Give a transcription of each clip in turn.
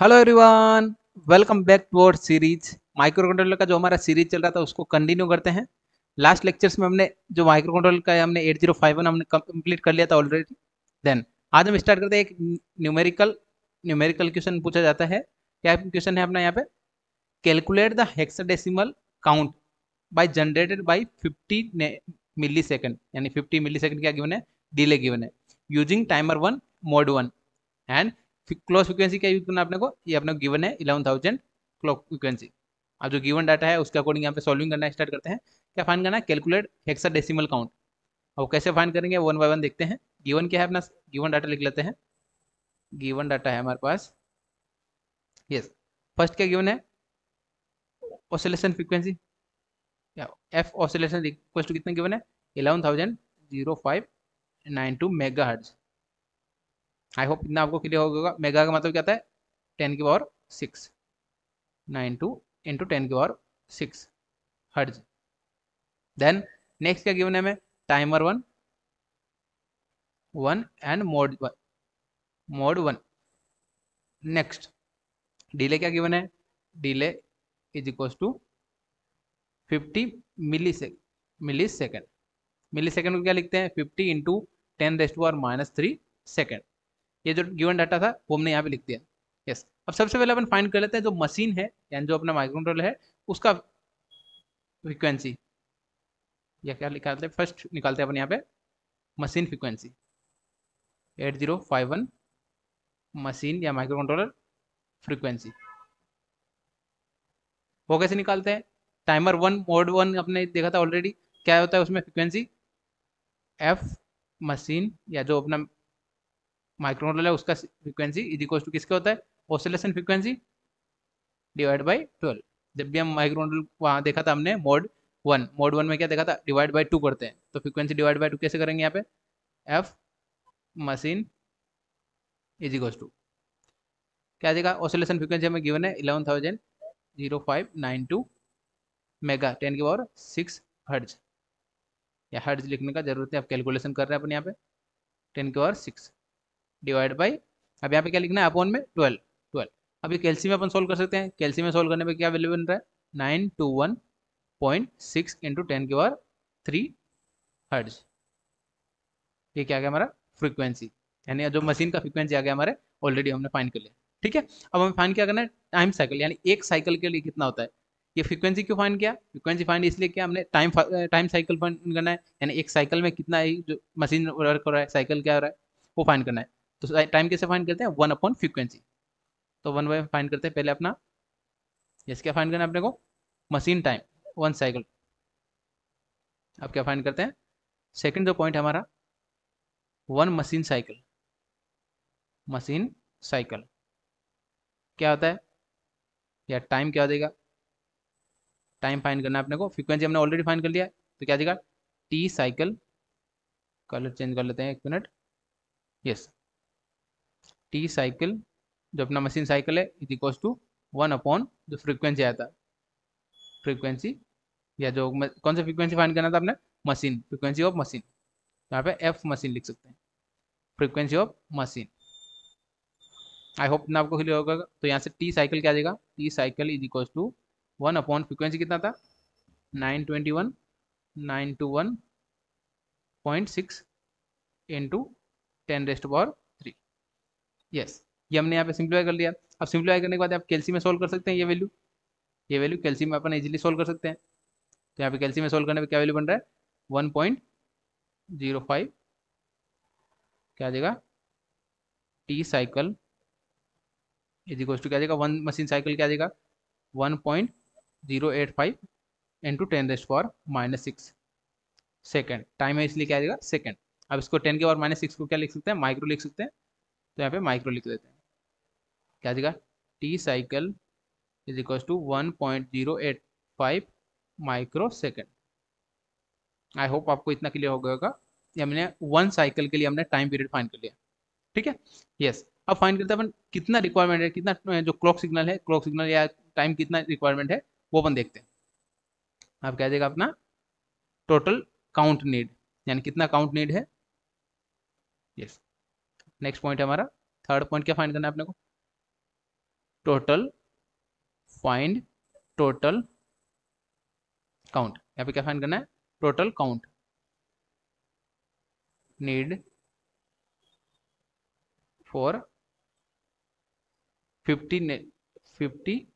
Hello everyone, welcome back to our series. Microcontroller का जो हमारा सीरीज चल रहा था उसको कंटिन्यू करते हैं। लास्ट लेक्चर्स में हमने जो माइक्रो कंट्रोलर का है हमने 8051 हमने कंप्लीट कर लिया था ऑलरेडी। देन आज हम स्टार्ट करते हैं एक न्यूमेरिकल न्यूमेरिकल क्वेश्चन पूछा जाता है। क्या क्वेश्चन है अपना यहाँ पे? Calculate the hexadecimal count by generated by 50 millisecond, यानी 50 मिली सेकेंड क्या गिवन है? डिले गिवन है using timer 1 mode 1 and clock frequency क्या यूज करना है अपने को? ये अपने को गिवन है 11,000 क्लॉक फ्रीक्वेंसी। अब जो गिवन डाटा है उसके अकॉर्डिंग यहाँ पे सॉल्विंग करना स्टार्ट करते हैं। क्या फाइंड करना है? Calculate hexadecimal count. अब कैसे फाइंड करेंगे वन बाय वन देखते हैं। गिवन क्या है अपना? गिवन डाटा लिख लेते हैं। गिवन डाटा है हमारे पास। यस, फर्स्ट क्या गिवन है? ऑसिलेशन फ्रीक्वेंसी या एफ ऑसिलेशन इक्वल टू कितना गिवन है? 11,0592 मेगा हर्ट्ज। आई होप इतना आपको क्लियर होगा। मेगा का मतलब क्या आता है? 10 की पावर 6 92 इंटू 10 की पावर 6 हर्ट्ज। देन नेक्स्ट क्या गिवन है हमें? Timer 1 1 and mode 1। Next delay क्या गिवन है? Delay is equal to 50 millisecond. Millisecond को क्या लिखते हैं? 50 इंटू 10⁻³ सेकेंड। ये जो गिवन डाटा था वो हमने यहाँ पे लिख दिया। यस, अब सबसे पहले अपन फाइंड कर लेते हैं जो मशीन है यानी जो अपना माइक्रो कंट्रोलर है उसका फ्रीक्वेंसी। या क्या निकालते हैं? फर्स्ट निकालते हैं अपन यहाँ पे मशीन फ्रीक्वेंसी 8051 मशीन या माइक्रो कंट्रोलर फ्रीक्वेंसी। वो कैसे निकालते हैं? टाइमर 1 मोड 1 अपने देखा था ऑलरेडी। क्या होता है उसमें फ्रीक्वेंसी? एफ मशीन या जो अपना माइक्रो कंट्रोलर है उसका फ्रीक्वेंसी इज इक्वल टू किसके होता है? Oscillation frequency divide by 12। जब भी हम माइक्रो कंट्रोलर वहाँ देखा था हमने मोड वन में क्या देखा था? डिवाइड बाई 2 करते हैं, तो फ्रीक्वेंसी डिवाइड बाई 2 कैसे करेंगे यहाँ पे? F machine is equal to क्या आ जाएगा? ऑसिलेशन फ्रीक्वेंसी हमें गिवन है 11,0592 मेगा 10 की पावर 6 हर्ट्ज। या हर्ट्ज लिखने का जरूरत है, आप कैलकुलेशन कर रहे हैं अपन यहाँ पे। 10 की पावर 6 डिवाइड बाई, अब यहाँ पे क्या लिखना है? अपॉन में 12। अब ये कैल्शियम में अपन सोल्व कर सकते हैं। कैल्शियम में सोल्व करने पे क्या वैल्यू बन रहा है? 921.6 इंटू 10 की पावर 3 हर्ट्ज। ये क्या आ गया हमारा? फ्रीक्वेंसी, यानी जो मशीन का फ्रीक्वेंसी आ गया हमारे, ऑलरेडी हमने फाइंड कर लिया। ठीक है, अब हमें फाइंड क्या करना है? टाइम साइकिल, यानी एक साइकिल के लिए कितना होता है। ये फ्रीक्वेंसी क्यों फाइंड किया? फ्रीक्वेंसी फाइंड इसलिए किया हमने टाइम टाइम साइकिल फाइंड करना है, यानी एक साइकिल में कितना ही जो मशीन वर्क हो रहा है, साइकिल क्या हो रहा है, वो फाइंड करना है। तो टाइम कैसे फाइंड करते हैं? 1/फ्रीक्वेंसी। तो वन बाय फाइंड करते हैं पहले अपना। यस, क्या फाइंड करना है अपने को? Machine time 1 cycle. अब क्या फाइंड करते हैं? सेकंड जो पॉइंट है हमारा, 1 मशीन साइकिल। मशीन साइकिल क्या होता है? या टाइम क्या हो जाएगा? टाइम फाइंड करना है अपने को। फ्रीक्वेंसी हमने ऑलरेडी फाइंड कर लिया है, तो क्या जाएगा? T cycle. कलर चेंज कर लेते हैं, एक मिनट। यस, टी साइकिल जो अपना मशीन साइकिल है इज इक्वल टू 1 जो फ्रीक्वेंसी आया था। फ्रीक्वेंसी या जो कौन सा फ्रीक्वेंसी फाइंड करना था आपने? Machine frequency of machine. यहाँ पे एफ मशीन लिख सकते हैं, frequency of machine. I hope ना आपको क्लियर होगा। तो यहाँ से टी साइकिल क्या आ जाएगा? T cycle is equal to one by frequency कितना था? 921.6 इंटू 10⁻³। यस, ये हमने यहाँ पे सिंप्लीफाई कर लिया। अब सिंप्लीफाई करने के बाद आप कैल्सी में सोल्व कर सकते हैं। ये वैल्यू कैल्सी में अपन इजीली सोल्व कर सकते हैं। तो यहाँ पे कैल्सी में सोल्व करने पे क्या वैल्यू बन रहा है? 1.05 क्या आ जाएगा? T cycle is equal to क्या आ जाएगा? 1 मशीन साइकिल क्या आ जाएगा? 1.085 इंटू 10⁻⁻6 सेकेंड। टाइम है इसलिए क्या आ जाएगा? सेकेंड। अब इसको 10⁻⁻6 को क्या लिख सकते हैं? माइक्रो लिख सकते हैं। तो यहाँ पे माइक्रो लिख देते हैं। क्या आ जाएगा? T cycle is equal to 1.085 microsecond. I hope आपको इतना क्लियर हो गया होगा। ये हमने 1 साइकिल के लिए हमने टाइम पीरियड फाइंड कर लिया। ठीक है। यस, अब फाइंड करते हैं अपन कितना रिक्वायरमेंट है, कितना जो क्लॉक सिग्नल या टाइम कितना रिक्वायरमेंट है वो अपन देखते हैं। अब क्या देगा अपना? टोटल काउंट नीड, यानी कितना काउंट नीड है। यस, नेक्स्ट पॉइंट है हमारा। थर्ड पॉइंट क्या फाइंड करना है अपने को? Total find total count. यहाँ पे क्या फाइंड करना है? Total count. Need for 50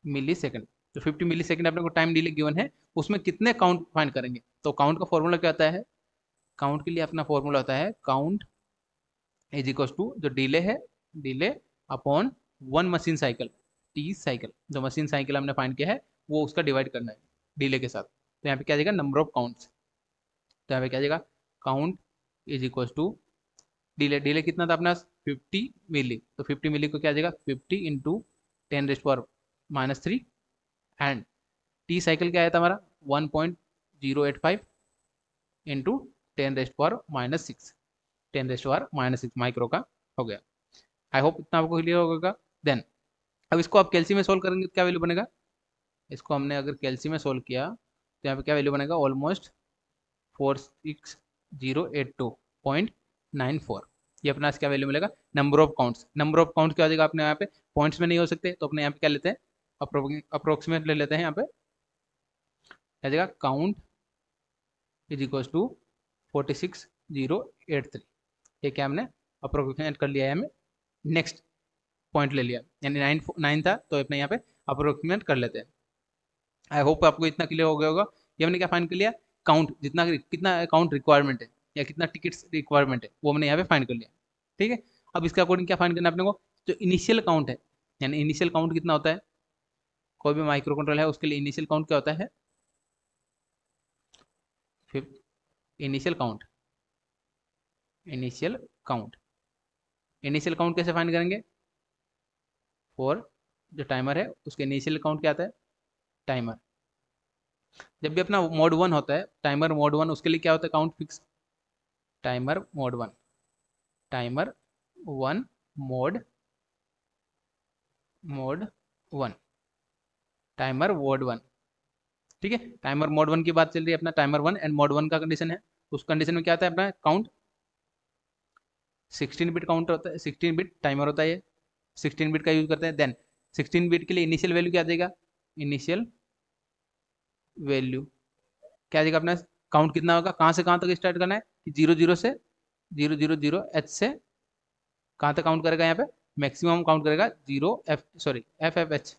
millisecond. तो 50 मिली सेकेंड अपने को टाइम डिले गिवन है, उसमें कितने काउंट फाइंड करेंगे? तो काउंट का फॉर्मूला क्या होता है? काउंट के लिए अपना फॉर्मूला होता है काउंट इज इक्वल टू जो डिले है, delay upon one machine cycle, T cycle. जो मशीन साइकिल हमने फाइंड किया है वो उसका डिवाइड करना है डिले के साथ। तो यहाँ पे क्या आ जाएगा? Number of counts. तो यहाँ पे क्या आ जाएगा? Count is equal to delay. Delay कितना था अपना? 50 मिली। तो 50 मिली को क्या आ जाएगा? 50 × 10⁻³ एंड टी साइकिल क्या आया था हमारा? 1.085 इंटू 10⁻⁻6, 10⁻⁻6 माइक्रो का हो गया। आई होप इतना आपको क्लियर होगा। देन अब इसको आप कैल्सी में सोल्व करेंगे तो क्या वैल्यू बनेगा? इसको हमने अगर कैल्सी में सोल्व किया तो यहाँ पे क्या वैल्यू बनेगा? ऑलमोस्ट 46082.94। ये अपना क्या वैल्यू मिलेगा? Number of counts. Number of counts क्या हो जाएगा अपने यहाँ पे? पॉइंट्स में नहीं हो सकते, तो अपने यहाँ पे क्या लेते हैं? अप्रोक्सीमेट ले लेते हैं। यहाँ पे क्या जाएगा? Count is equal to 46083। ये क्या हमने अप्रोक्सीमेट कर लिया है हमें। नेक्स्ट पॉइंट ले लिया, यानी 9 था तो अपने यहाँ पे अप्रोक्सीमेट कर लेते हैं। आई होप आपको इतना क्लियर हो गया होगा। ये हमने क्या फाइंड कर लिया? काउंट, जितना कितना काउंट रिक्वायरमेंट है या कितना टिकट्स रिक्वायरमेंट है वो हमने यहाँ पे फाइंड कर लिया। ठीक है, अब इसके अकॉर्डिंग क्या फाइंड करना है अपने को? जो इनिशियल काउंट है, यानी इनिशियल काउंट कितना होता है? कोई भी माइक्रो कंट्रोल है उसके लिए इनिशियल काउंट क्या होता है? Initial count. Initial count. Initial count कैसे फाइंड करेंगे? फॉर जो टाइमर है उसके इनिशियल काउंट क्या आता है? टाइमर। जब भी अपना मोड 1 होता है, टाइमर मोड 1, उसके लिए क्या होता है? Count fix. Timer mode 1, timer 1 mode 1, timer mode 1। ठीक है, टाइमर मोड 1 की बात चल रही है। अपना टाइमर 1 एंड मोड 1 का कंडीशन है। उस कंडीशन में क्या आता है अपना काउंट? 16 बिट काउंटर होता है, 16 बिट टाइमर होता है ये, 16 बिट का यूज करते हैं। देन 16 बिट के लिए इनिशियल वैल्यू क्या आ जाएगा? इनिशियल वैल्यू क्या आ जाएगा अपना? काउंट कितना होगा? कहाँ से कहाँ तक स्टार्ट करना है? कि 00 से 000H से कहाँ तक काउंट करेगा? यहाँ पे मैक्सिमम काउंट करेगा FFH।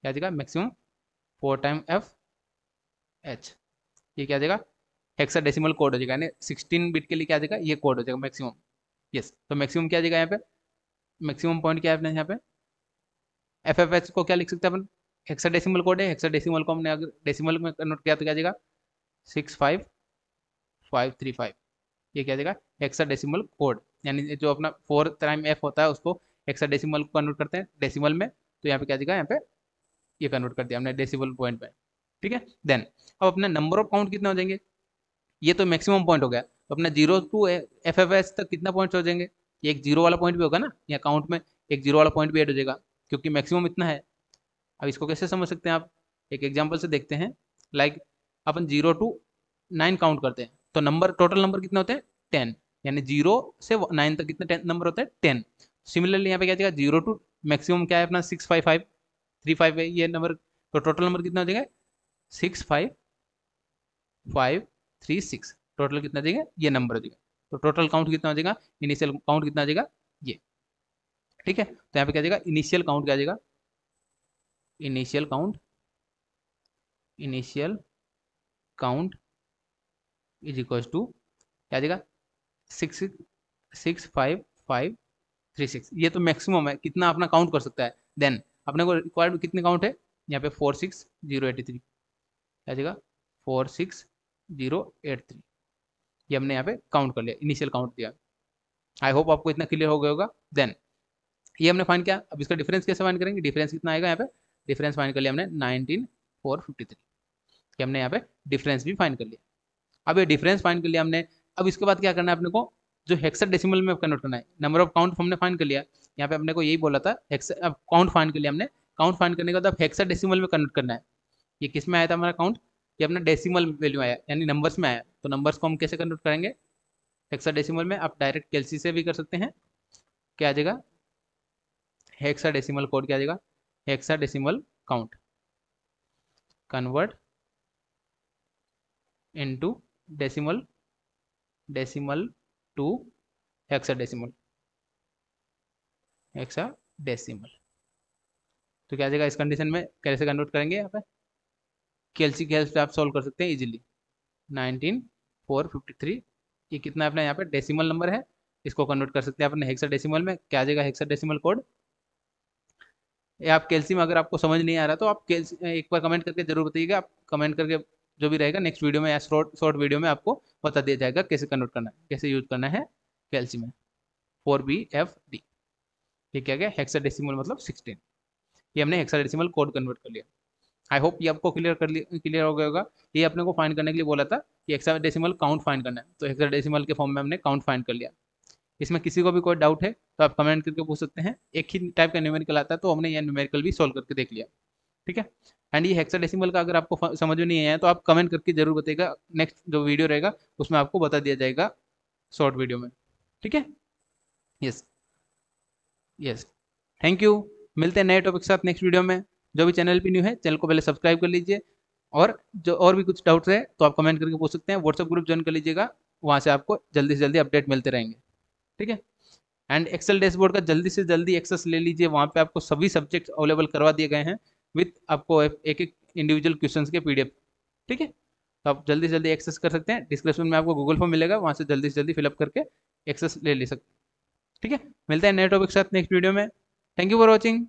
क्या आ जाएगा? Maximum 4 time FH। ये क्या आ जाएगा? हेक्साडेसिमल कोड हो जाएगा, यानी 16 बिट के लिए क्या आ जाएगा? ये कोड हो जाएगा मैक्सिमम। यस, तो मैक्सिमम क्या आ जाएगा यहाँ पे? मैक्सिमम पॉइंट क्या है अपने यहाँ पे? FFH को क्या लिख सकते हैं अपन? हेक्साडेसिमल कोड है, हेक्साडेसिमल को हमने अगर डेसिमल में कन्वर्ट किया तो क्या आ जाएगा? 65535। ये क्या आ जाएगा? Hexadecimal code. यानी जो अपना 4 टाइम F होता है उसको हेक्साडेसिमल को कन्वर्ट करते हैं डेसिमल में। तो यहाँ पे क्या आ जाएगा? यहाँ पे ये कन्वर्ट कर दिया हमने डेसिमल पॉइंट में। ठीक है, देन अब अपना नंबर ऑफ काउंट कितना हो जाएंगे? ये तो मैक्सिमम पॉइंट हो गया। तो अपना 0 टू FFH तक कितना पॉइंट हो जाएंगे? ये एक जीरो वाला पॉइंट भी होगा ना, या काउंट में एक जीरो वाला पॉइंट भी ऐड हो जाएगा, क्योंकि मैक्सिमम इतना है। अब इसको कैसे समझ सकते हैं आप? एक एग्जांपल से देखते हैं। लाइक अपन 0 to 9 काउंट करते हैं तो नंबर, टोटल नंबर कितने होते हैं? 10। यानी 0 से 9 तक कितने नंबर होते हैं? 10। सिमिलरली यहाँ पे क्या जाएगा? 0 टू मैक्सिमम क्या है अपना? 65535 है ये नंबर। तो टोटल नंबर कितना हो जाएगा? 65536। टोटल कितना देगा? ये नंबर हो जाएगा। तो टोटल काउंट कितना हो जाएगा? इनिशियल काउंट कितना हो जाएगा? ये। ठीक है, तो यहाँ पे क्या जाएगा? इनिशियल काउंट क्या जाएगा? Initial count, initial count is equal to क्या जाएगा? 6653536। ये तो मैक्सिमम है, कितना अपना काउंट कर सकता है। देन अपने को रिक्वायर्ड कितने काउंट है? यहाँ पे 46083। क्या जाएगा? 46083। ये हमने यहाँ पे काउंट कर लिया, इनिशियल काउंट दिया। आई होप आपको इतना क्लियर हो गया होगा। देन ये हमने फाइंड किया। अब इसका डिफरेंस कैसे फाइंड करेंगे? डिफरेंस कितना आएगा यहाँ पे? डिफरेंस फाइंड कर लिया हमने 19453। ये हमने यहाँ पे डिफरेंस भी फाइंड कर लिया। अब ये डिफरेंस फाइंड कर लिया हमने। अब इसके बाद क्या करना है अपने को? जो हेक्साडेसिमल में कन्वर्ट करना है। नंबर ऑफ काउंट हमने फाइंड कर लिया। यहाँ पे अपने को यही बोला था, अब काउंट फाइंड कर लिया हमने। काउंट फाइंड करने के बाद अब हेक्साडेसिमल में कन्वर्ट करना है। ये किस में आया था हमारा काउंट? ये अपना डेसिमल वैल्यू आया, यानी नंबर्स में आया। तो नंबर्स को हम कैसे कन्वर्ट करेंगे? हेक्साडेसिमल में। आप डायरेक्ट कैलसी से भी कर सकते हैं। क्या आ जाएगा? हेक्साडेसिमल कोड क्या आ जाएगा? Hexadecimal count, convert into decimal, decimal to hexadecimal, hexadecimal. तो क्या आ जाएगा इस कंडीशन में, कैसे कन्वर्ट करेंगे यहाँ पे, केएलसी के हेल्प से आप सॉल्व कर सकते हैं इजीली। 19453, ये कितना है अपना यहाँ पे डेसिमल नंबर है, इसको कन्वर्ट कर सकते हैं अपने हेक्साडेसिमल में, क्या आ जाएगा हेक्साडेसिमल कोड। ये आप कैल्सी में अगर आपको समझ नहीं आ रहा तो आप एक बार कमेंट करके जरूर बताइएगा, आप कमेंट करके जो भी रहेगा नेक्स्ट वीडियो में या शॉर्ट शॉर्ट वीडियो में आपको बता दिया जाएगा कैसे कन्वर्ट करना है, कैसे यूज करना है कैल्सी में। 4BFD, ये क्या गया हेक्साडेसिमल मतलब 16, ये हमने हेक्साडेसिमल कोड कन्वर्ट कर लिया। आई होप ये आपको क्लियर हो गया होगा। ये अपने को फाइंड करने के लिए बोला था कि हेक्साडेसिमल काउंट फाइंड करना है, तो हेक्साडेसिमल के फॉर्म में हमने काउंट फाइंड कर लिया। इसमें किसी को भी कोई डाउट है तो आप कमेंट करके पूछ सकते हैं, एक ही टाइप का न्यूमेरिकल आता है तो हमने ये न्यूमेरिकल भी सॉल्व करके देख लिया, ठीक है। एंड ये हेक्साडेसिमल का अगर आपको समझ में नहीं आया तो आप कमेंट करके जरूर बताइएगा, नेक्स्ट जो वीडियो रहेगा उसमें आपको बता दिया जाएगा शॉर्ट वीडियो में, ठीक है। Yes yes, thank you. मिलते हैं नए टॉपिक के साथ नेक्स्ट वीडियो में। जो भी चैनल पे न्यू है चैनल को पहले सब्सक्राइब कर लीजिए, और जो और भी कुछ डाउट्स है तो आप कमेंट करके पूछ सकते हैं, व्हाट्सएप ग्रुप ज्वाइन कर लीजिएगा, वहाँ से आपको जल्दी से जल्दी अपडेट मिलते रहेंगे, ठीक है। एंड एक्सेल डैशबोर्ड का जल्दी से जल्दी एक्सेस ले लीजिए, वहाँ पे आपको सभी सब्जेक्ट अवेलेबल करवा दिए गए हैं विथ आपको एक एक इंडिविजुअल क्वेश्चंस के पीडीएफ, ठीक है। तो आप जल्दी से जल्दी एक्सेस कर सकते हैं, डिस्क्रिप्शन में आपको गूगल फॉर्म मिलेगा, वहाँ से जल्दी से जल्दी फिलअप करके एक्सेस ले सकते हैं, ठीक है। मिलते हैं नए टॉपिक के साथ नेक्स्ट वीडियो में। Thank you for watching.